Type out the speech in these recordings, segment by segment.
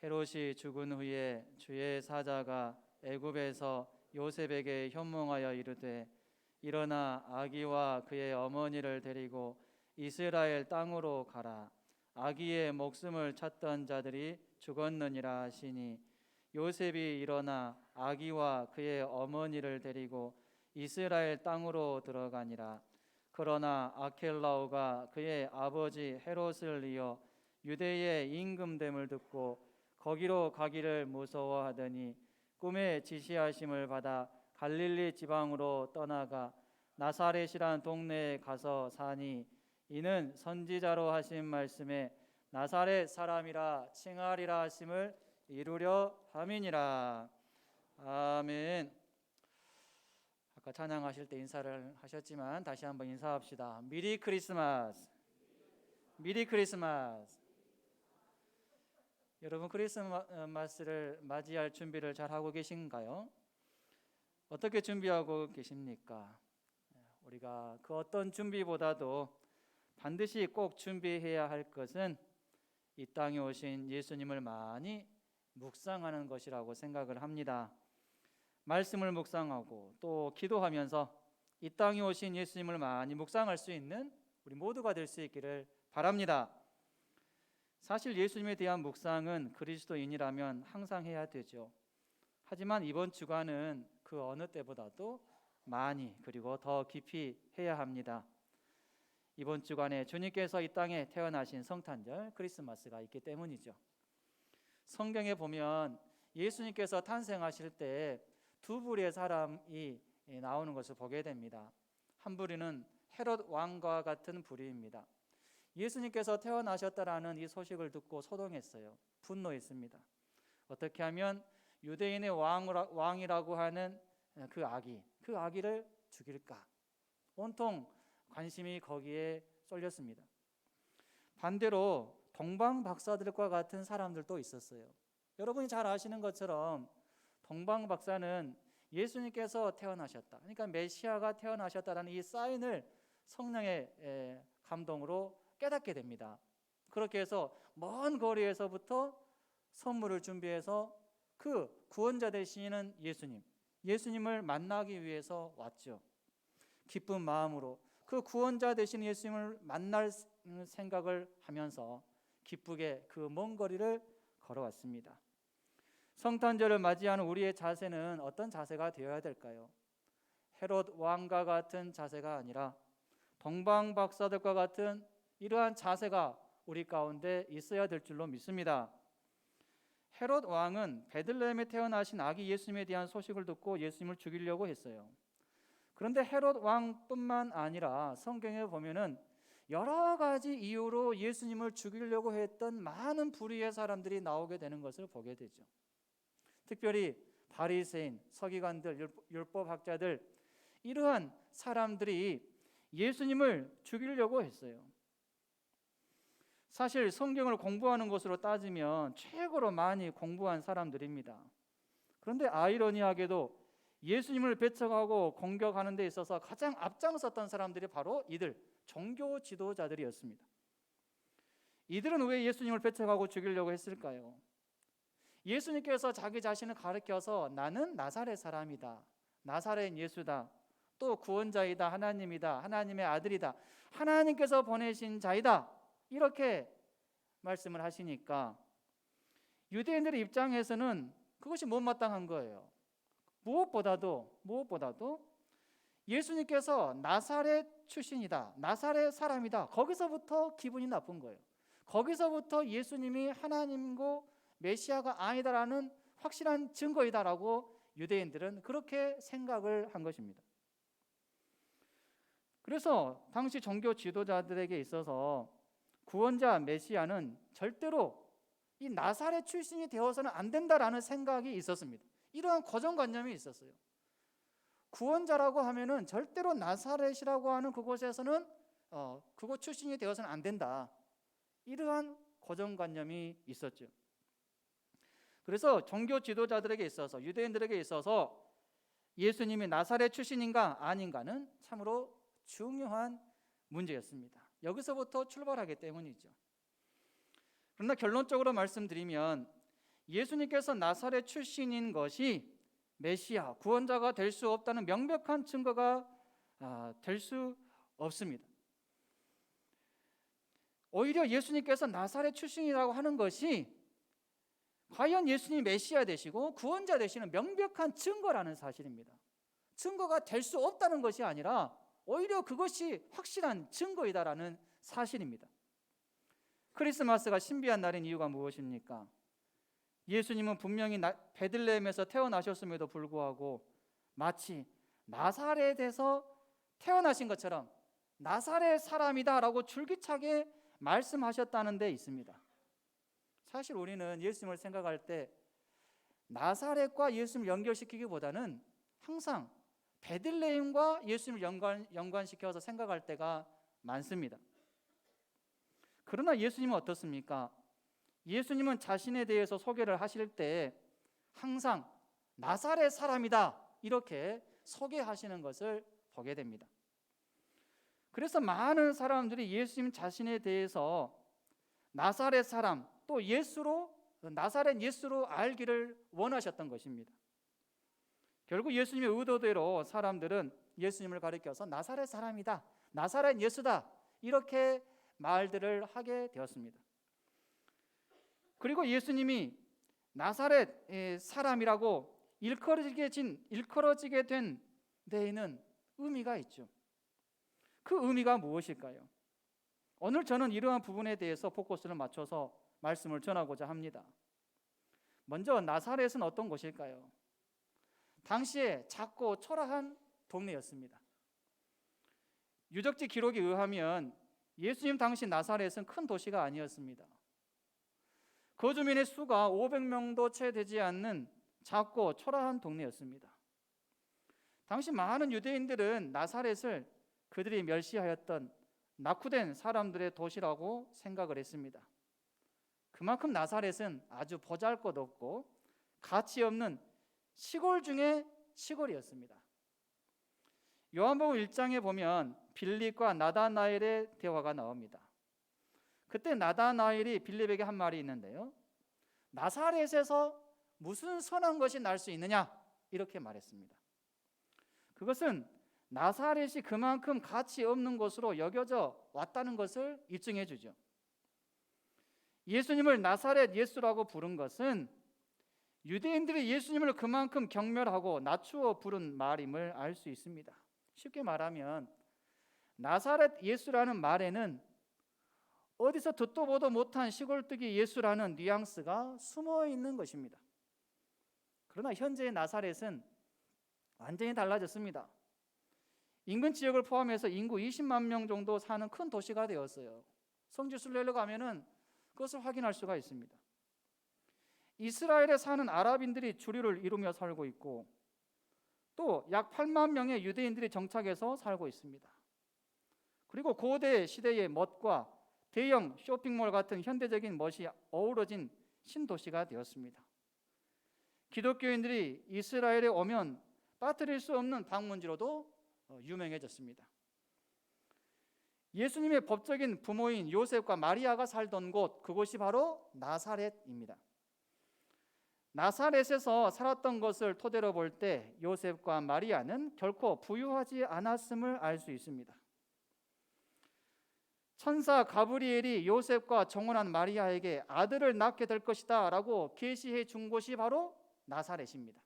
헤롯이 죽은 후에 주의 사자가 애굽에서 요셉에게 현몽하여 이르되 일어나 아기와 그의 어머니를 데리고 이스라엘 땅으로 가라. 아기의 목숨을 찾던 자들이 죽었느니라 하시니 요셉이 일어나 아기와 그의 어머니를 데리고 이스라엘 땅으로 들어가니라. 그러나 아켈라오가 그의 아버지 헤롯을 이어 유대의 임금됨을 듣고 거기로 가기를 무서워하더니 꿈에 지시하심을 받아 갈릴리 지방으로 떠나가 나사렛이란 동네에 가서 사니 이는 선지자로 하신 말씀에 나사렛 사람이라 칭하리라 하심을 이루려 함이니라. 아멘. 아까 찬양하실 때 인사를 하셨지만 다시 한번 인사합시다. 미리 크리스마스. 미리 크리스마스. 여러분, 크리스마스를 맞이할 준비를 잘 하고 계신가요? 어떻게 준비하고 계십니까? 우리가 그 어떤 준비보다도 반드시 꼭 준비해야 할 것은 이 땅에 오신 예수님을 많이 묵상하는 것이라고 생각을 합니다. 말씀을 묵상하고 또 기도하면서 이 땅에 오신 예수님을 많이 묵상할 수 있는 우리 모두가 될 수 있기를 바랍니다. 사실 예수님에 대한 묵상은 그리스도인이라면 항상 해야 되죠. 하지만 이번 주간은 그 어느 때보다도 많이 그리고 더 깊이 해야 합니다. 이번 주간에 주님께서 이 땅에 태어나신 성탄절 크리스마스가 있기 때문이죠. 성경에 보면 예수님께서 탄생하실 때 두 부류의 사람이 나오는 것을 보게 됩니다. 한 부류는 헤롯 왕과 같은 부류입니다. 예수님께서 태어나셨다라는 이 소식을 듣고 소동했어요. 분노했습니다. 어떻게 하면 유대인의 왕이라고 하는 그 아기를 죽일까? 온통 관심이 거기에 쏠렸습니다. 반대로 동방 박사들과 같은 사람들도 있었어요. 여러분이 잘 아시는 것처럼 동방 박사는 예수님께서 태어나셨다, 그러니까 메시아가 태어나셨다라는 이 사인을 성령의 감동으로 깨닫게 됩니다. 그렇게 해서 먼 거리에서부터 선물을 준비해서 그 구원자 되시는 예수님을 만나기 위해서 왔죠. 기쁜 마음으로 그 구원자 되신 예수님을 만날 생각을 하면서 기쁘게 그 먼 거리를 걸어왔습니다. 성탄절을 맞이하는 우리의 자세는 어떤 자세가 되어야 될까요? 헤롯 왕과 같은 자세가 아니라 동방 박사들과 같은 이러한 자세가 우리 가운데 있어야 될 줄로 믿습니다. 헤롯 왕은 베들레헴에 태어나신 아기 예수님에 대한 소식을 듣고 예수님을 죽이려고 했어요. 그런데 헤롯 왕뿐만 아니라 성경에 보면은 여러 가지 이유로 예수님을 죽이려고 했던 많은 부류의 사람들이 나오게 되는 것을 보게 되죠. 특별히 바리새인, 서기관들, 율법학자들, 이러한 사람들이 예수님을 죽이려고 했어요. 사실 성경을 공부하는 것으로 따지면 최고로 많이 공부한 사람들입니다. 그런데 아이러니하게도 예수님을 배척하고 공격하는 데 있어서 가장 앞장섰던 사람들이 바로 이들 종교 지도자들이었습니다. 이들은 왜 예수님을 배척하고 죽이려고 했을까요? 예수님께서 자기 자신을 가리켜서 나는 나사렛 사람이다, 나사렛 예수다, 또 구원자이다, 하나님이다, 하나님의 아들이다, 하나님께서 보내신 자이다, 이렇게 말씀을 하시니까 유대인들의 입장에서는 그것이 못마땅한 거예요. 무엇보다도 예수님께서 나사렛 출신이다, 나사렛 사람이다, 거기서부터 기분이 나쁜 거예요. 거기서부터 예수님이 하나님고 메시아가 아니다라는 확실한 증거이다라고 유대인들은 그렇게 생각을 한 것입니다. 그래서 당시 종교 지도자들에게 있어서 구원자 메시아는 절대로 이 나사렛 출신이 되어서는 안 된다라는 생각이 있었습니다. 이러한 고정관념이 있었어요. 구원자라고 하면은 절대로 나사렛이라고 하는 그곳에서는 그곳 출신이 되어서는 안 된다, 이러한 고정관념이 있었죠. 그래서 종교 지도자들에게 있어서, 유대인들에게 있어서 예수님이 나사렛 출신인가 아닌가는 참으로 중요한 문제였습니다. 여기서부터 출발하기 때문이죠. 그러나 결론적으로 말씀드리면 예수님께서 나사렛 출신인 것이 메시아, 구원자가 될 수 없다는 명백한 증거가 될 수 없습니다. 오히려 예수님께서 나사렛 출신이라고 하는 것이 과연 예수님이 메시아 되시고 구원자 되시는 명백한 증거라는 사실입니다. 증거가 될 수 없다는 것이 아니라 오히려 그것이 확실한 증거이다라는 사실입니다. 크리스마스가 신비한 날인 이유가 무엇입니까? 예수님은 분명히 베들레헴에서 태어나셨음에도 불구하고 마치 나사렛에서 태어나신 것처럼 나사렛 사람이다라고 줄기차게 말씀하셨다는 데 있습니다. 사실 우리는 예수님을 생각할 때 나사렛과 예수님을 연결시키기보다는 항상 베들레헴과 예수님을 연관시켜서 생각할 때가 많습니다. 그러나 예수님은 어떻습니까? 예수님은 자신에 대해서 소개를 하실 때 항상 나사렛 사람이다 이렇게 소개하시는 것을 보게 됩니다. 그래서 많은 사람들이 예수님 자신에 대해서 나사렛 사람 또 나사렛 예수로 알기를 원하셨던 것입니다. 결국 예수님의 의도대로 사람들은 예수님을 가리켜서 나사렛 사람이다, 나사렛 예수다 이렇게 말들을 하게 되었습니다. 그리고 예수님이 나사렛 사람이라고 일컬어지게 된 데에는 의미가 있죠. 그 의미가 무엇일까요? 오늘 저는 이러한 부분에 대해서 포커스를 맞춰서 말씀을 전하고자 합니다. 먼저 나사렛은 어떤 곳일까요? 당시에 작고 초라한 동네였습니다. 유적지 기록에 의하면 예수님 당시 나사렛은 큰 도시가 아니었습니다. 거주민의 수가 500명도 채 되지 않는 작고 초라한 동네였습니다. 당시 많은 유대인들은 나사렛을 그들이 멸시하였던 낙후된 사람들의 도시라고 생각을 했습니다. 그만큼 나사렛은 아주 보잘것없고 가치 없는 시골 중에 시골이었습니다. 요한복음 1장에 보면 빌립과 나다나엘의 대화가 나옵니다. 그때 나다나엘이 빌립에게 한 말이 있는데요, 나사렛에서 무슨 선한 것이 날 수 있느냐 이렇게 말했습니다. 그것은 나사렛이 그만큼 가치 없는 곳으로 여겨져 왔다는 것을 입증해 주죠. 예수님을 나사렛 예수라고 부른 것은 유대인들이 예수님을 그만큼 경멸하고 낮추어 부른 말임을 알 수 있습니다. 쉽게 말하면 나사렛 예수라는 말에는 어디서 듣도 보도 못한 시골뜨기 예수라는 뉘앙스가 숨어 있는 것입니다. 그러나 현재의 나사렛은 완전히 달라졌습니다. 인근 지역을 포함해서 인구 20만 명 정도 사는 큰 도시가 되었어요. 성지 순례로 가면은 그것을 확인할 수가 있습니다. 이스라엘에 사는 아랍인들이 주류를 이루며 살고 있고 또 약 8만 명의 유대인들이 정착해서 살고 있습니다. 그리고 고대 시대의 멋과 대형 쇼핑몰 같은 현대적인 멋이 어우러진 신도시가 되었습니다. 기독교인들이 이스라엘에 오면 빠뜨릴 수 없는 방문지로도 유명해졌습니다. 예수님의 법적인 부모인 요셉과 마리아가 살던 곳, 그곳이 바로 나사렛입니다. 나사렛에서 살았던 것을 토대로 볼 때 요셉과 마리아는 결코 부유하지 않았음을 알 수 있습니다. 천사 가브리엘이 요셉과 정혼한 마리아에게 아들을 낳게 될 것이다 라고 계시해 준 곳이 바로 나사렛입니다.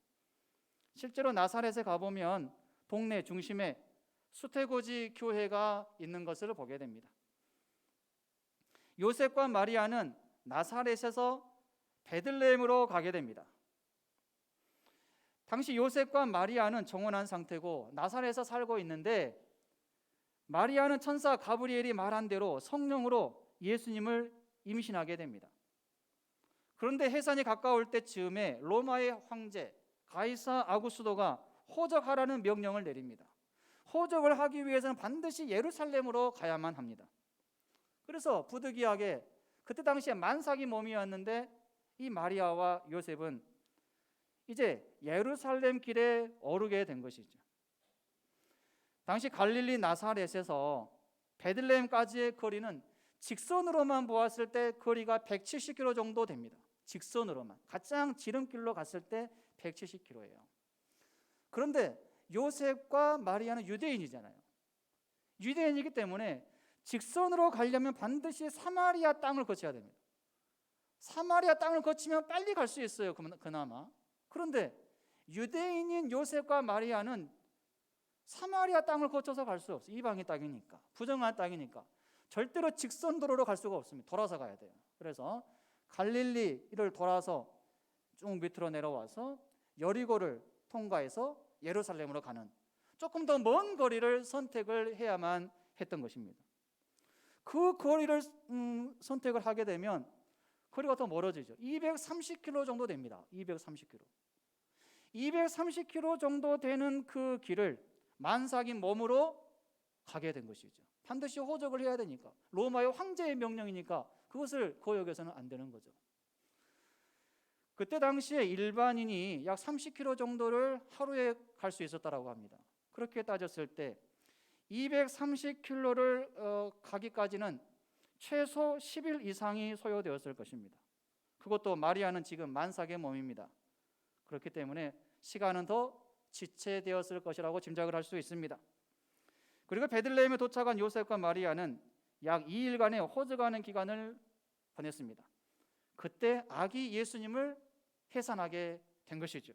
실제로 나사렛에 가보면 동네 중심에 수태고지 교회가 있는 것을 보게 됩니다. 요셉과 마리아는 나사렛에서 베들레헴으로 가게 됩니다. 당시 요셉과 마리아는 정혼한 상태고 나사렛에서 살고 있는데 마리아는 천사 가브리엘이 말한 대로 성령으로 예수님을 임신하게 됩니다. 그런데 해산이 가까울 때쯤에 로마의 황제 가이사 아구스도가 호적하라는 명령을 내립니다. 호적을 하기 위해서는 반드시 예루살렘으로 가야만 합니다. 그래서 부득이하게 그때 당시에 만삭이 몸이었는데 이 마리아와 요셉은 이제 예루살렘 길에 오르게 된 것이죠. 당시 갈릴리 나사렛에서 베들레헴까지의 거리는 직선으로만 보았을 때 거리가 170km 정도 됩니다. 직선으로만 가장 지름길로 갔을 때 170km예요. 그런데 요셉과 마리아는 유대인이잖아요. 유대인이기 때문에 직선으로 가려면 반드시 사마리아 땅을 거쳐야 됩니다. 사마리아 땅을 거치면 빨리 갈 수 있어요, 그나마. 그런데 유대인인 요셉과 마리아는 사마리아 땅을 거쳐서 갈 수 없어요. 이방의 땅이니까, 부정한 땅이니까 절대로 직선 도로로 갈 수가 없습니다. 돌아서 가야 돼요. 그래서 갈릴리를 돌아서 쭉 밑으로 내려와서 여리고를 통과해서 예루살렘으로 가는 조금 더 먼 거리를 선택을 해야만 했던 것입니다. 그 거리를 선택을 하게 되면 거리가 더 멀어지죠. 230km 정도 됩니다. 230km 정도 되는 그 길을 만삭인 몸으로 가게 된 것이죠. 반드시 호적을 해야 되니까, 로마의 황제의 명령이니까 그것을 거역해서는 안 되는 거죠. 그때 당시에 일반인이 약 30km 정도를 하루에 갈 수 있었다라고 합니다. 그렇게 따졌을 때 230km를 가기까지는 최소 10일 이상이 소요되었을 것입니다. 그것도 마리아는 지금 만삭의 몸입니다. 그렇기 때문에 시간은 더 지체되었을 것이라고 짐작을 할 수 있습니다. 그리고 베들레헴에 도착한 요셉과 마리아는 약 2일간의 호적하는 기간을 보냈습니다. 그때 아기 예수님을 해산하게 된 것이죠.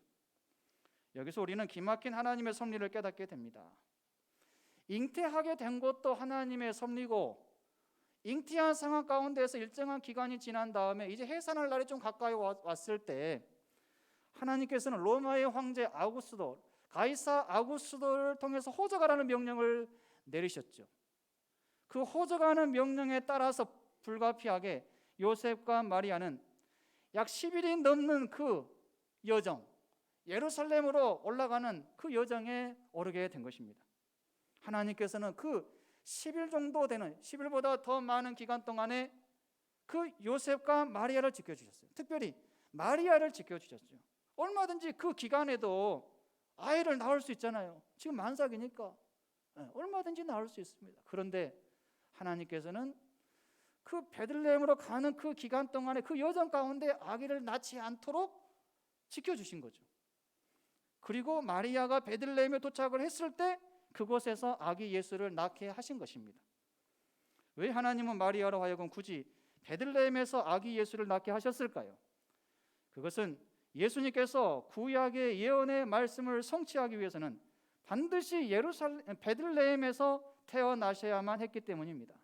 여기서 우리는 기막힌 하나님의 섭리를 깨닫게 됩니다. 잉태하게 된 것도 하나님의 섭리고, 잉태한 상황 가운데에서 일정한 기간이 지난 다음에 이제 해산할 날이 좀 가까이 왔을 때 하나님께서는 로마의 황제 아우구스도, 가이사 아우구스도를 통해서 호적하라는 명령을 내리셨죠. 그 호적하는 명령에 따라서 불가피하게 요셉과 마리아는 약 10일이 넘는 그 여정, 예루살렘으로 올라가는 그 여정에 오르게 된 것입니다. 하나님께서는 그 10일 정도 되는, 10일보다 더 많은 기간 동안에 그 요셉과 마리아를 지켜주셨어요. 특별히 마리아를 지켜주셨죠. 얼마든지 그 기간에도 아이를 낳을 수 있잖아요. 지금 만삭이니까 얼마든지 낳을 수 있습니다. 그런데 하나님께서는 그 베들레헴으로 가는 그 기간 동안에 그 여정 가운데 아기를 낳지 않도록 지켜주신 거죠. 그리고 마리아가 베들레헴에 도착을 했을 때 그곳에서 아기 예수를 낳게 하신 것입니다. 왜 하나님은 마리아로 하여금 굳이 베들레헴에서 아기 예수를 낳게 하셨을까요? 그것은 예수님께서 구약의 예언의 말씀을 성취하기 위해서는 반드시 베들레헴에서 태어나셔야만 했기 때문입니다.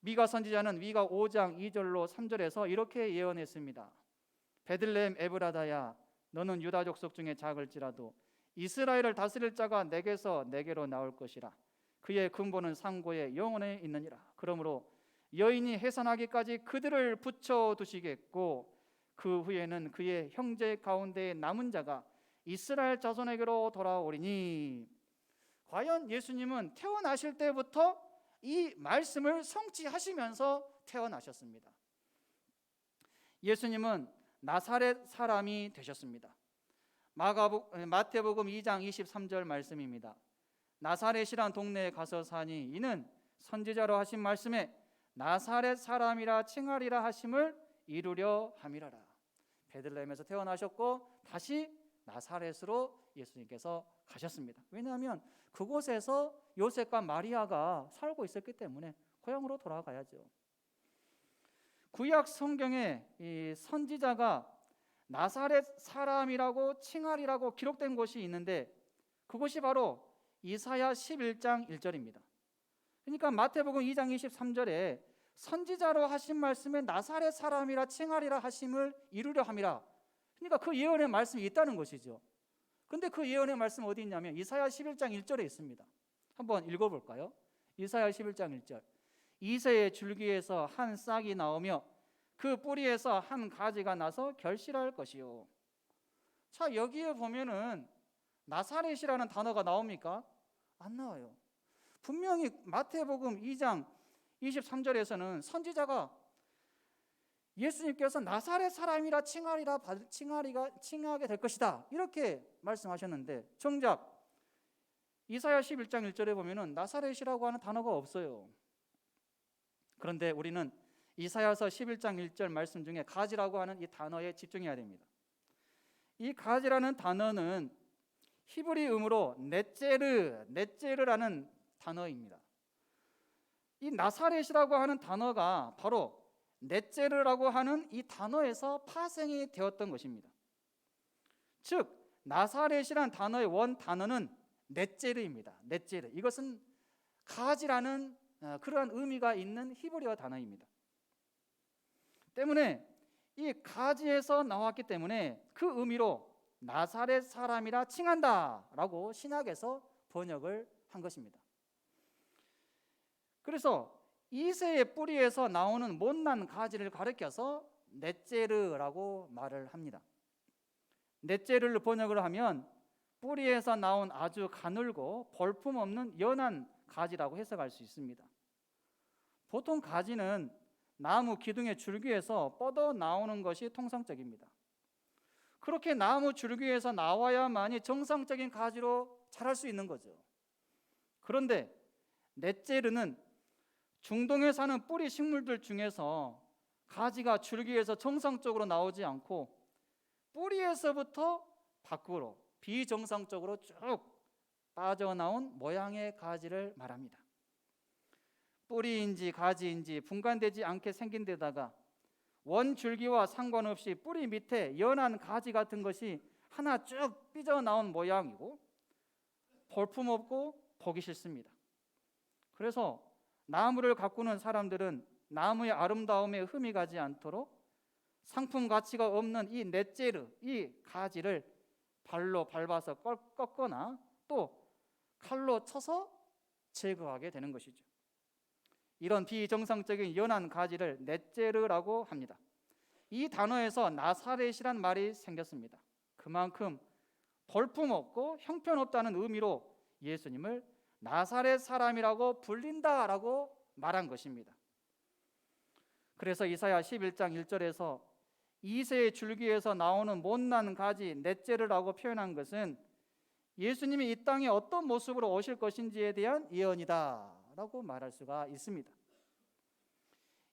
미가 선지자는 미가 5장 2절로 3절에서 이렇게 예언했습니다. 베들레헴 에브라다야, 너는 유다 족속 중에 작을지라도 이스라엘을 다스릴 자가 내게로 나올 것이라. 그의 근본은 상고에 영원에 있느니라. 그러므로 여인이 해산하기까지 그들을 붙여두시겠고 그 후에는 그의 형제 가운데 남은 자가 이스라엘 자손에게로 돌아오리니. 과연 예수님은 태어나실 때부터 이 말씀을 성취하시면서 태어나셨습니다. 예수님은 나사렛 사람이 되셨습니다. 마태복음 2장 23절 말씀입니다. 나사렛이란 동네에 가서 사니 이는 선지자로 하신 말씀에 나사렛 사람이라 칭하리라 하심을 이루려 함이라라. 베들레헴에서 태어나셨고 다시 나사렛으로 예수님께서 가셨습니다. 왜냐하면 그곳에서 요셉과 마리아가 살고 있었기 때문에 고향으로 돌아가야죠. 구약 성경에 이 선지자가 나사렛 사람이라고 칭하리라고 기록된 곳이 있는데 그곳이 바로 이사야 11장 1절입니다. 그러니까 마태복음 2장 23절에 선지자로 하신 말씀에 나사렛 사람이라 칭하리라 하심을 이루려 함이라. 그러니까 그 예언의 말씀이 있다는 것이죠. 그런데 그 예언의 말씀 어디 있냐면 이사야 11장 1절에 있습니다. 한번 읽어볼까요? 이사야 11장 1절. 이새의 줄기에서 한 싹이 나오며 그 뿌리에서 한 가지가 나서 결실할 것이요. 자, 여기에 보면은 나사렛이라는 단어가 나옵니까? 안 나와요. 분명히 마태복음 2장 23절에서는 선지자가 예수님께서 나사렛 사람이라 칭하게 될 것이다 이렇게 말씀하셨는데 정작 이사야 11장 1절에 보면은 나사렛이라고 하는 단어가 없어요. 그런데 우리는 이사야서 11장 1절 말씀 중에 가지라고 하는 이 단어에 집중해야 됩니다. 이 가지라는 단어는 히브리음으로 넷제르라는 단어입니다. 이 나사렛이라고 하는 단어가 바로 넷제르라고 하는 이 단어에서 파생이 되었던 것입니다. 즉 나사렛이라는 단어의 원 단어는 넷제르입니다. 넷제르, 이것은 가지라는 그러한 의미가 있는 히브리어 단어입니다. 때문에 이 가지에서 나왔기 때문에 그 의미로 나사렛 사람이라 칭한다라고 신약에서 번역을 한 것입니다. 그래서 이새의 뿌리에서 나오는 못난 가지를 가리켜서 넷제르라고 말을 합니다. 넷제르를 번역을 하면 뿌리에서 나온 아주 가늘고 볼품없는 연한 가지라고 해석할 수 있습니다. 보통 가지는 나무 기둥의 줄기에서 뻗어 나오는 것이 통상적입니다. 그렇게 나무 줄기에서 나와야만이 정상적인 가지로 자랄 수 있는 거죠. 그런데 넷제르는 중동에 사는 뿌리 식물들 중에서 가지가 줄기에서 정상적으로 나오지 않고 뿌리에서부터 밖으로 비정상적으로 쭉 빠져나온 모양의 가지를 말합니다. 뿌리인지 가지인지 분간되지 않게 생긴 데다가 원줄기와 상관없이 뿌리 밑에 연한 가지 같은 것이 하나 쭉 삐져나온 모양이고 볼품없고 보기 싫습니다. 그래서 나무를 가꾸는 사람들은 나무의 아름다움에 흠이 가지 않도록 상품 가치가 없는 이 넷제르, 이 가지를 발로 밟아서 꺾거나 또 칼로 쳐서 제거하게 되는 것이죠. 이런 비정상적인 연한 가지를 넷제르라고 합니다. 이 단어에서 나사렛이란 말이 생겼습니다. 그만큼 볼품없고 형편없다는 의미로 예수님을 나사렛 사람이라고 불린다라고 말한 것입니다. 그래서 이사야 11장 1절에서 이새의 줄기에서 나오는 못난 가지 넷제르라고 표현한 것은 예수님이 이 땅에 어떤 모습으로 오실 것인지에 대한 예언이다 라고 말할 수가 있습니다.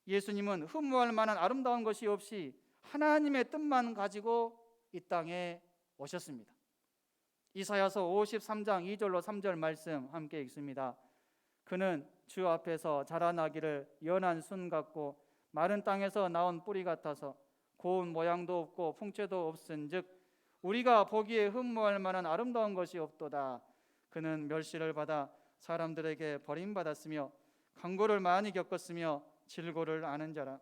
예수님은 흠모할 만한 아름다운 것이 없이 하나님의 뜻만 가지고 이 땅에 오셨습니다. 이사야서 53장 2절로 3절 말씀 함께 읽습니다. 그는 주 앞에서 자라나기를 연한 순 같고 마른 땅에서 나온 뿌리 같아서 고운 모양도 없고 풍채도 없은즉 우리가 보기에 흠모할 만한 아름다운 것이 없도다. 그는 멸시를 받아 사람들에게 버림받았으며 강고를 많이 겪었으며 질고를 아는 자라.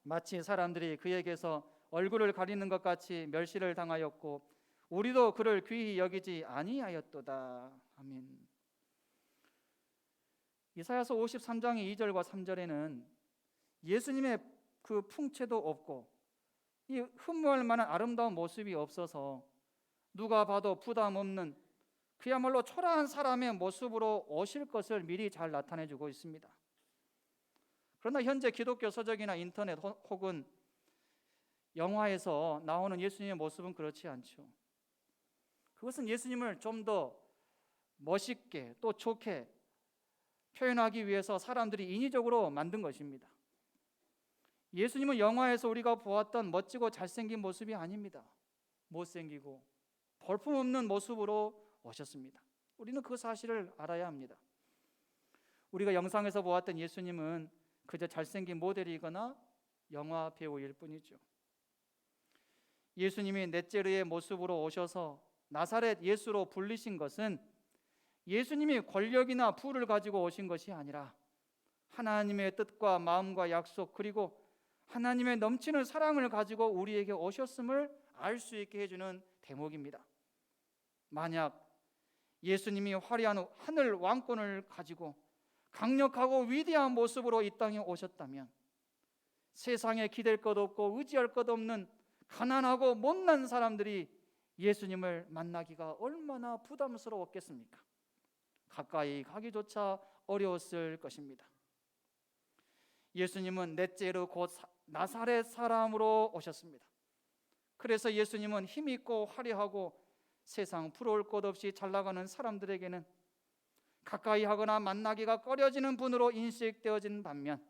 마치 사람들이 그에게서 얼굴을 가리는 것 같이 멸시를 당하였고 우리도 그를 귀히 여기지 아니하였도다. 아멘. 이사야서 53장의 2절과 3절에는 예수님의 그 풍채도 없고 이 흠모할 만한 아름다운 모습이 없어서 누가 봐도 부담 없는 그야말로 초라한 사람의 모습으로 오실 것을 미리 잘 나타내주고 있습니다. 그러나 현재 기독교 서적이나 인터넷 혹은 영화에서 나오는 예수님의 모습은 그렇지 않죠. 그것은 예수님을 좀 더 멋있게 또 좋게 표현하기 위해서 사람들이 인위적으로 만든 것입니다. 예수님은 영화에서 우리가 보았던 멋지고 잘생긴 모습이 아닙니다. 못생기고 볼품없는 모습으로 오셨습니다. 우리는 그 사실을 알아야 합니다. 우리가 영상에서 보았던 예수님은 그저 잘생긴 모델이거나 영화 배우일 뿐이죠. 예수님이 넷제르의 모습으로 오셔서 나사렛 예수로 불리신 것은 예수님이 권력이나 부를 가지고 오신 것이 아니라 하나님의 뜻과 마음과 약속 그리고 하나님의 넘치는 사랑을 가지고 우리에게 오셨음을 알 수 있게 해주는 대목입니다. 만약 예수님이 화려한 하늘 왕권을 가지고 강력하고 위대한 모습으로 이 땅에 오셨다면 세상에 기댈 것 없고 의지할 것 없는 가난하고 못난 사람들이 예수님을 만나기가 얼마나 부담스러웠겠습니까? 가까이 가기조차 어려웠을 것입니다. 예수님은 넷제르 곧 나사렛 사람으로 오셨습니다. 그래서 예수님은 힘있고 화려하고 세상 부러울 것 없이 잘 나가는 사람들에게는 가까이 하거나 만나기가 꺼려지는 분으로 인식되어진 반면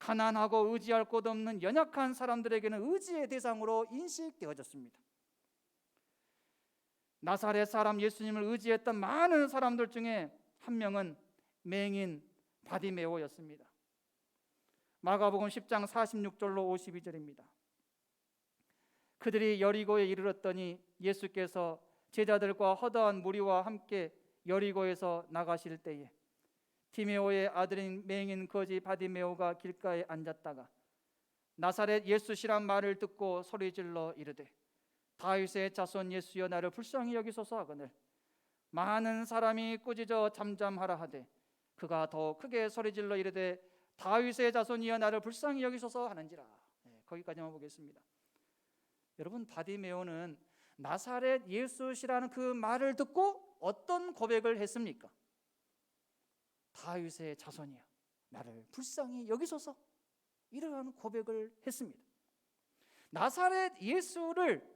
가난하고 의지할 곳 없는 연약한 사람들에게는 의지의 대상으로 인식되어졌습니다. 나사렛 사람 예수님을 의지했던 많은 사람들 중에 한 명은 맹인 바디메오였습니다. 마가복음 10장 46절로 52절입니다. 그들이 여리고에 이르렀더니 예수께서 제자들과 허다한 무리와 함께 여리고에서 나가실 때에 디메오의 아들인 맹인 거지 바디메오가 길가에 앉았다가 나사렛 예수시란 말을 듣고 소리질러 이르되 다윗의 자손 예수여 나를 불쌍히 여기소서 하거늘 많은 사람이 꾸짖어 잠잠하라 하되 그가 더 크게 소리질러 이르되 다윗의 자손이여 나를 불쌍히 여기소서 하는지라. 거기까지만 보겠습니다. 여러분, 바디메오는 나사렛 예수시라는 그 말을 듣고 어떤 고백을 했습니까? 다윗의 자손이여 나를 불쌍히 여기소서, 이러한 고백을 했습니다. 나사렛 예수를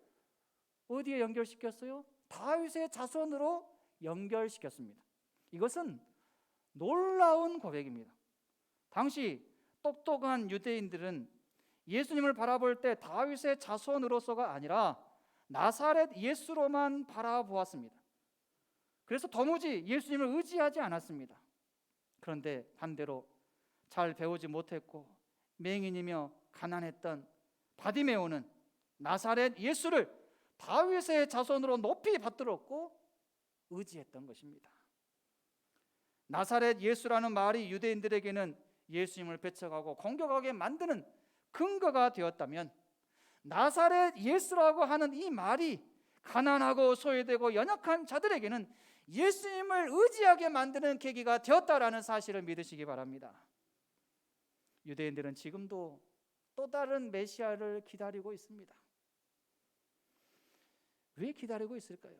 어디에 연결시켰어요? 다윗의 자손으로 연결시켰습니다. 이것은 놀라운 고백입니다. 당시 똑똑한 유대인들은 예수님을 바라볼 때 다윗의 자손으로서가 아니라 나사렛 예수로만 바라보았습니다. 그래서 도무지 예수님을 의지하지 않았습니다. 그런데 반대로 잘 배우지 못했고 맹인이며 가난했던 바디메오는 나사렛 예수를 다윗의 자손으로 높이 받들었고 의지했던 것입니다. 나사렛 예수라는 말이 유대인들에게는 예수님을 배척하고 공격하게 만드는 근거가 되었다면 나사렛 예수라고 하는 이 말이 가난하고 소외되고 연약한 자들에게는 예수님을 의지하게 만드는 계기가 되었다라는 사실을 믿으시기 바랍니다. 유대인들은 지금도 또 다른 메시아를 기다리고 있습니다. 왜 기다리고 있을까요?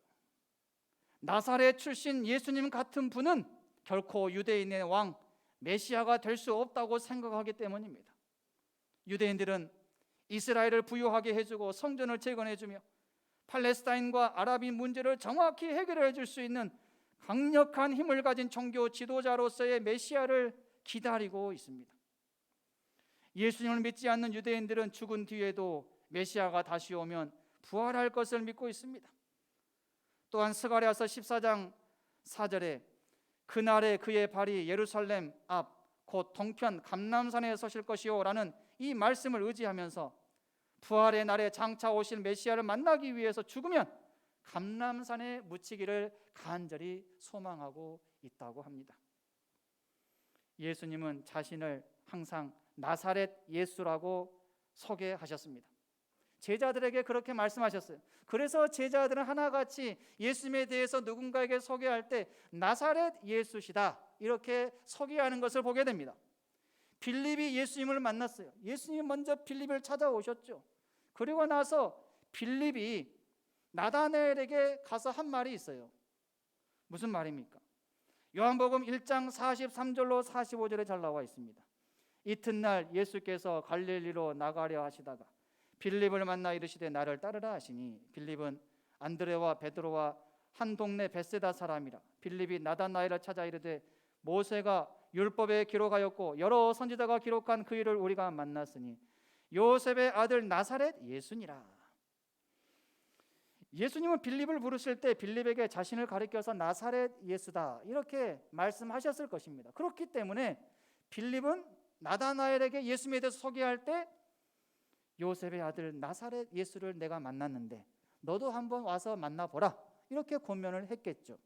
나사렛 출신 예수님 같은 분은 결코 유대인의 왕 메시아가 될 수 없다고 생각하기 때문입니다. 유대인들은 이스라엘을 부유하게 해주고 성전을 재건해주며 팔레스타인과 아랍인 문제를 정확히 해결해 줄 수 있는 강력한 힘을 가진 종교 지도자로서의 메시아를 기다리고 있습니다. 예수님을 믿지 않는 유대인들은 죽은 뒤에도 메시아가 다시 오면 부활할 것을 믿고 있습니다. 또한 스가랴서 14장 4절에 그날에 그의 발이 예루살렘 앞 곧 동편 감람산에 서실 것이요 라는 이 말씀을 의지하면서 부활의 날에 장차 오실 메시아를 만나기 위해서 죽으면 감람산에 묻히기를 간절히 소망하고 있다고 합니다. 예수님은 자신을 항상 나사렛 예수라고 소개하셨습니다. 제자들에게 그렇게 말씀하셨어요. 그래서 제자들은 하나같이 예수님에 대해서 누군가에게 소개할 때 나사렛 예수시다 이렇게 소개하는 것을 보게 됩니다. 빌립이 예수님을 만났어요. 예수님이 먼저 빌립을 찾아오셨죠. 그리고 나서 빌립이 나다나엘에게 가서 한 말이 있어요. 무슨 말입니까? 요한복음 1장 43절로 45절에 잘 나와 있습니다. 이튿날 예수께서 갈릴리로 나가려 하시다가 빌립을 만나 이르시되 나를 따르라 하시니 빌립은 안드레와 베드로와 한 동네 벳세다 사람이라. 빌립이 나다나엘을 찾아 이르되 모세가 율법에 기록하였고 여러 선지자가 기록한 그 일을 우리가 만났으니 요셉의 아들 나사렛 예수니라. 예수님은 빌립을 부르실 때 빌립에게 자신을 가리켜서 나사렛 예수다 이렇게 말씀하셨을 것입니다. 그렇기 때문에 빌립은 나다나엘에게 예수님에 대해서 소개할 때 요셉의 아들 나사렛 예수를 내가 만났는데 너도 한번 와서 만나보라 이렇게 권면을 했겠죠.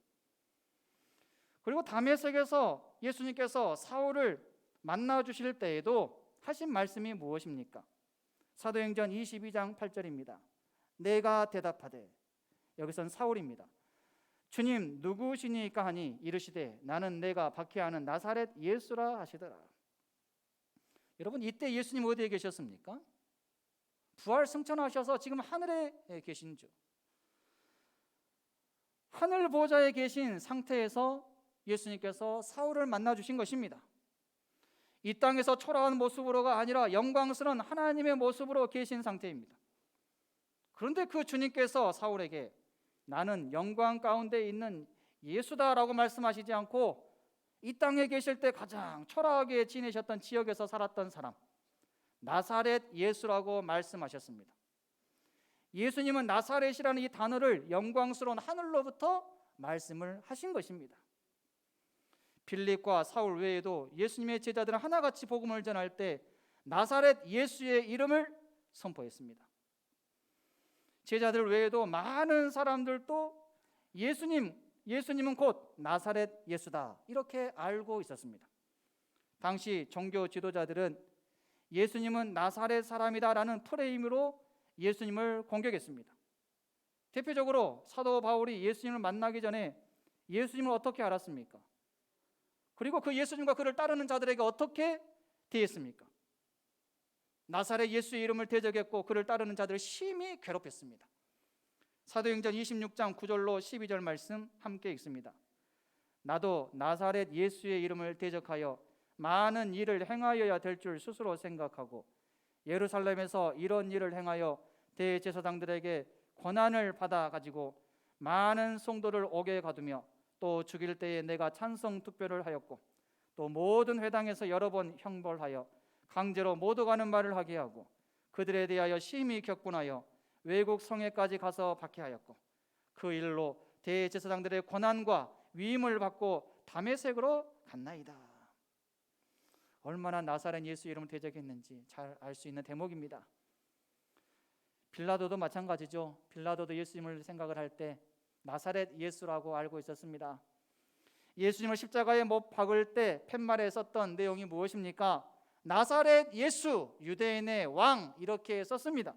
그리고 다메섹에서 예수님께서 사울을 만나주실 때에도 하신 말씀이 무엇입니까? 사도행전 22장 8절입니다. 내가 대답하되, 여기선 사울입니다. 주님 누구시니까 하니 이르시되 나는 내가 박해하는 나사렛 예수라 하시더라. 여러분, 이때 예수님 어디에 계셨습니까? 부활 승천하셔서 지금 하늘에 계신죠. 하늘 보좌에 계신 상태에서 예수님께서 사울을 만나 주신 것입니다. 이 땅에서 초라한 모습으로가 아니라 영광스러운 하나님의 모습으로 계신 상태입니다. 그런데 그 주님께서 사울에게 나는 영광 가운데 있는 예수다라고 말씀하시지 않고 이 땅에 계실 때 가장 초라하게 지내셨던 지역에서 살았던 사람, 나사렛 예수라고 말씀하셨습니다. 예수님은 나사렛이라는 이 단어를 영광스러운 하늘로부터 말씀을 하신 것입니다. 빌립과 사울 외에도 예수님의 제자들은 하나같이 복음을 전할 때 나사렛 예수의 이름을 선포했습니다. 제자들 외에도 많은 사람들도 예수님은 곧 나사렛 예수다 이렇게 알고 있었습니다. 당시 종교 지도자들은 예수님은 나사렛 사람이다라는 프레임으로 예수님을 공격했습니다. 대표적으로 사도 바울이 예수님을 만나기 전에 예수님을 어떻게 알았습니까? 그리고 그 예수님과 그를 따르는 자들에게 어떻게 대했습니까? 나사렛 예수의 이름을 대적했고 그를 따르는 자들을 심히 괴롭혔습니다. 사도행전 26장 9절로 12절 말씀 함께 읽습니다. 나도 나사렛 예수의 이름을 대적하여 많은 일을 행하여야 될 줄 스스로 생각하고 예루살렘에서 이런 일을 행하여 대제사장들에게 권한을 받아 가지고 많은 성도를 옥에 가두며 또 죽일 때에 내가 찬송 투표를 하였고 또 모든 회당에서 여러 번 형벌하여 강제로 못 오가는 말을 하게 하고 그들에 대하여 심히 격분하여 외국 성에까지 가서 박해하였고 그 일로 대제사장들의 권한과 위임을 받고 다메섹으로 갔나이다. 얼마나 나사렛 예수 이름을 대적했는지 잘 알 수 있는 대목입니다. 빌라도도 마찬가지죠. 빌라도도 예수님을 생각을 할 때 나사렛 예수라고 알고 있었습니다. 예수님을 십자가에 못 박을 때 팻말에 썼던 내용이 무엇입니까? 나사렛 예수 유대인의 왕 이렇게 썼습니다.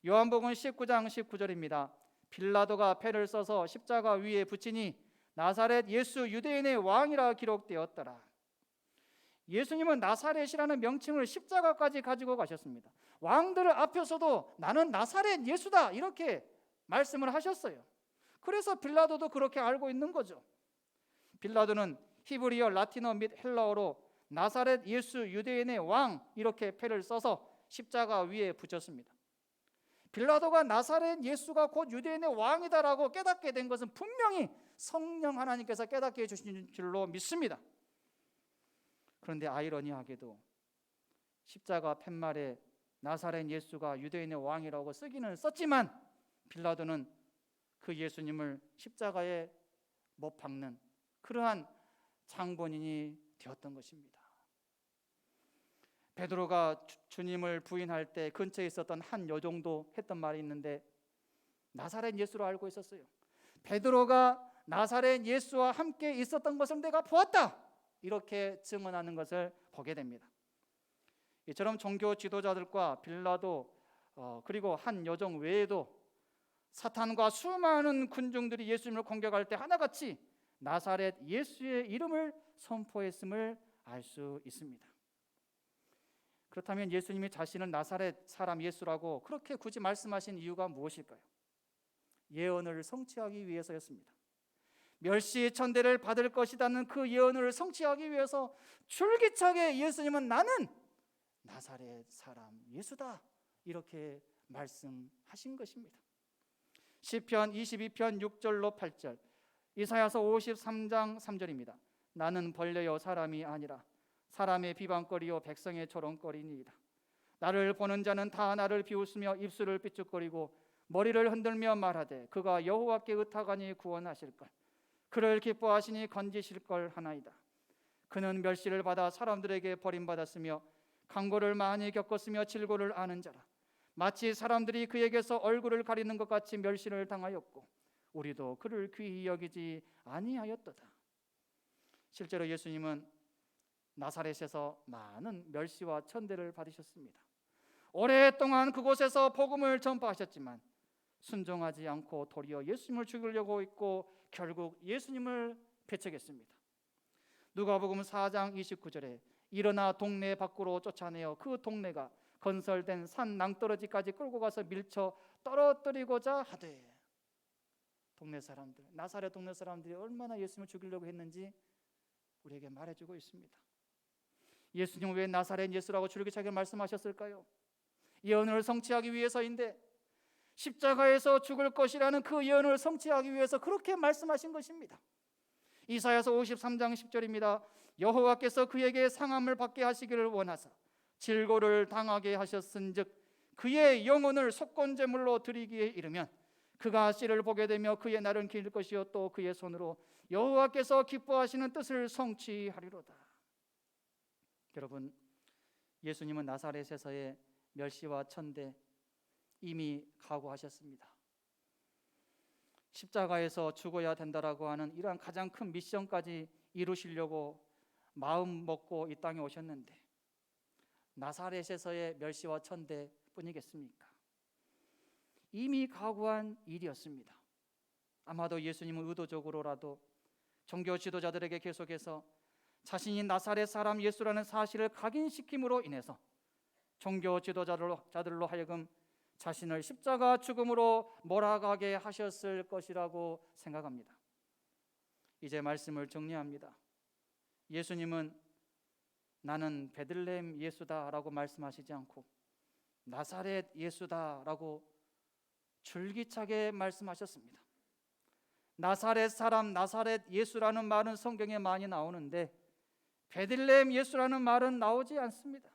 요한복음 19장 19절입니다. 빌라도가 패를 써서 십자가 위에 붙이니 나사렛 예수 유대인의 왕이라 기록되었더라. 예수님은 나사렛이라는 명칭을 십자가까지 가지고 가셨습니다. 왕들 앞에서도 나는 나사렛 예수다 이렇게 말씀을 하셨어요. 그래서 빌라도도 그렇게 알고 있는 거죠. 빌라도는 히브리어, 라틴어 및 헬라어로 나사렛 예수 유대인의 왕 이렇게 패를 써서 십자가 위에 붙였습니다. 빌라도가 나사렛 예수가 곧 유대인의 왕이다라고 깨닫게 된 것은 분명히 성령 하나님께서 깨닫게 해주신 줄로 믿습니다. 그런데 아이러니하게도 십자가 팻말에 나사렛 예수가 유대인의 왕이라고 쓰기는 썼지만 빌라도는 그 예수님을 십자가에 못 박는 그러한 장본인이 되었던 것입니다. 베드로가 주님을 부인할 때 근처에 있었던 한 여종도 했던 말이 있는데 나사렛 예수로 알고 있었어요. 베드로가 나사렛 예수와 함께 있었던 것을 내가 보았다 이렇게 증언하는 것을 보게 됩니다. 이처럼 종교 지도자들과 빌라도 그리고 한 여종 외에도 사탄과 수많은 군중들이 예수님을 공격할 때 하나같이 나사렛 예수의 이름을 선포했음을 알 수 있습니다. 그렇다면 예수님이 자신을 나사렛 사람 예수라고 그렇게 굳이 말씀하신 이유가 무엇일까요? 예언을 성취하기 위해서였습니다. 멸시의 천대를 받을 것이라는 그 예언을 성취하기 위해서 줄기차게 예수님은 나는 나사렛 사람 예수다 이렇게 말씀하신 것입니다. 시편 22편 6절로 8절, 이사야서 53장 3절입니다. 나는 벌레요 사람이 아니라 사람의 비방거리요 백성의 조롱거리니이다. 나를 보는 자는 다 나를 비웃으며 입술을 삐죽거리고 머리를 흔들며 말하되 그가 여호와께 의탁하니 구원하실걸, 그를 기뻐하시니 건지실걸 하나이다. 그는 멸시를 받아 사람들에게 버림받았으며 강고를 많이 겪었으며 질고를 아는 자라. 마치 사람들이 그에게서 얼굴을 가리는 것 같이 멸시를 당하였고 우리도 그를 귀히 여기지 아니하였도다. 실제로 예수님은 나사렛에서 많은 멸시와 천대를 받으셨습니다. 오랫동안 그곳에서 복음을 전파하셨지만 순종하지 않고 도리어 예수님을 죽이려고 했고 결국 예수님을 배척했습니다. 누가복음 4장 29절에 일어나 동네 밖으로 쫓아내어 그 동네가 건설된 산 낭떠러지까지 끌고 가서 밀쳐 떨어뜨리고자 하되, 동네 사람들, 나사렛 동네 사람들이 얼마나 예수님을 죽이려고 했는지 우리에게 말해주고 있습니다. 예수님은 왜 나사렛 예수라고 줄기차게 말씀하셨을까요? 예언을 성취하기 위해서인데, 십자가에서 죽을 것이라는 그 예언을 성취하기 위해서 그렇게 말씀하신 것입니다. 이사야서 53장 10절입니다. 여호와께서 그에게 상함을 받게 하시기를 원하사 질고를 당하게 하셨은즉 그의 영혼을 속건제물로 드리기에 이르면 그가 씨를 보게 되며 그의 날은 길 것이요 또 그의 손으로 여호와께서 기뻐하시는 뜻을 성취하리로다. 여러분, 예수님은 나사렛에서의 멸시와 천대 이미 각오하셨습니다. 십자가에서 죽어야 된다라고 하는 이러한 가장 큰 미션까지 이루시려고 마음 먹고 이 땅에 오셨는데 나사렛에서의 멸시와 천대 뿐이겠습니까? 이미 각오한 일이었습니다. 아마도 예수님은 의도적으로라도 종교 지도자들에게 계속해서 자신이 나사렛 사람 예수라는 사실을 각인시킴으로 인해서 종교 지도자들로 하여금 자신을 십자가 죽음으로 몰아가게 하셨을 것이라고 생각합니다. 이제 말씀을 정리합니다. 예수님은 나는 베들레헴 예수다라고 말씀하시지 않고 나사렛 예수다라고 줄기차게 말씀하셨습니다. 나사렛 사람, 나사렛 예수라는 말은 성경에 많이 나오는데 베들레헴 예수라는 말은 나오지 않습니다.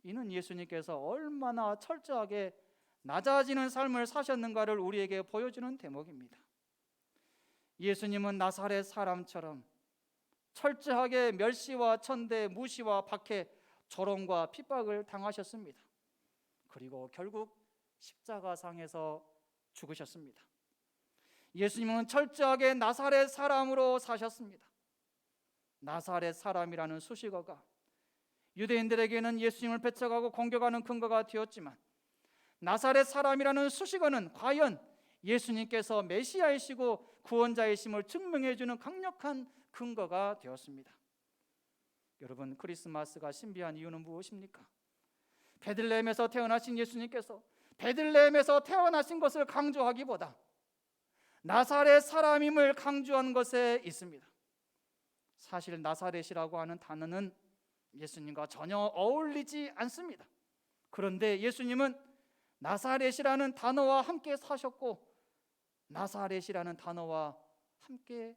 이는 예수님께서 얼마나 철저하게 낮아지는 삶을 사셨는가를 우리에게 보여주는 대목입니다. 예수님은 나사렛 사람처럼 철저하게 멸시와 천대, 무시와 박해, 조롱과 핍박을 당하셨습니다. 그리고 결국 십자가상에서 죽으셨습니다. 예수님은 철저하게 나사렛 사람으로 사셨습니다. 나사렛 사람이라는 수식어가 유대인들에게는 예수님을 배척하고 공격하는 근거가 되었지만 나사렛 사람이라는 수식어는 과연 예수님께서 메시아이시고 구원자이심을 증명해주는 강력한 근거가 되었습니다. 여러분, 크리스마스가 신비한 이유는 무엇입니까? 베들레헴에서 태어나신 예수님께서 베들레헴에서 태어나신 것을 강조하기보다 나사렛 사람임을 강조한 것에 있습니다. 사실 나사렛이라고 하는 단어는 예수님과 전혀 어울리지 않습니다. 그런데 예수님은 나사렛이라는 단어와 함께 사셨고 나사렛이라는 단어와 함께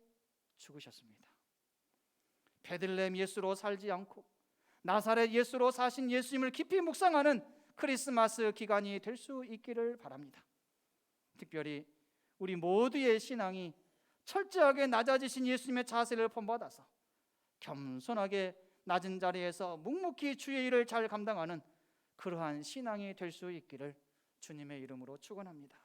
죽으셨습니다. 베들레헴 예수로 살지 않고 나사렛 예수로 사신 예수님을 깊이 묵상하는 크리스마스 기간이 될 수 있기를 바랍니다. 특별히 우리 모두의 신앙이 철저하게 낮아지신 예수님의 자세를 본받아서 겸손하게 낮은 자리에서 묵묵히 주의 일을 잘 감당하는 그러한 신앙이 될 수 있기를 주님의 이름으로 축원합니다.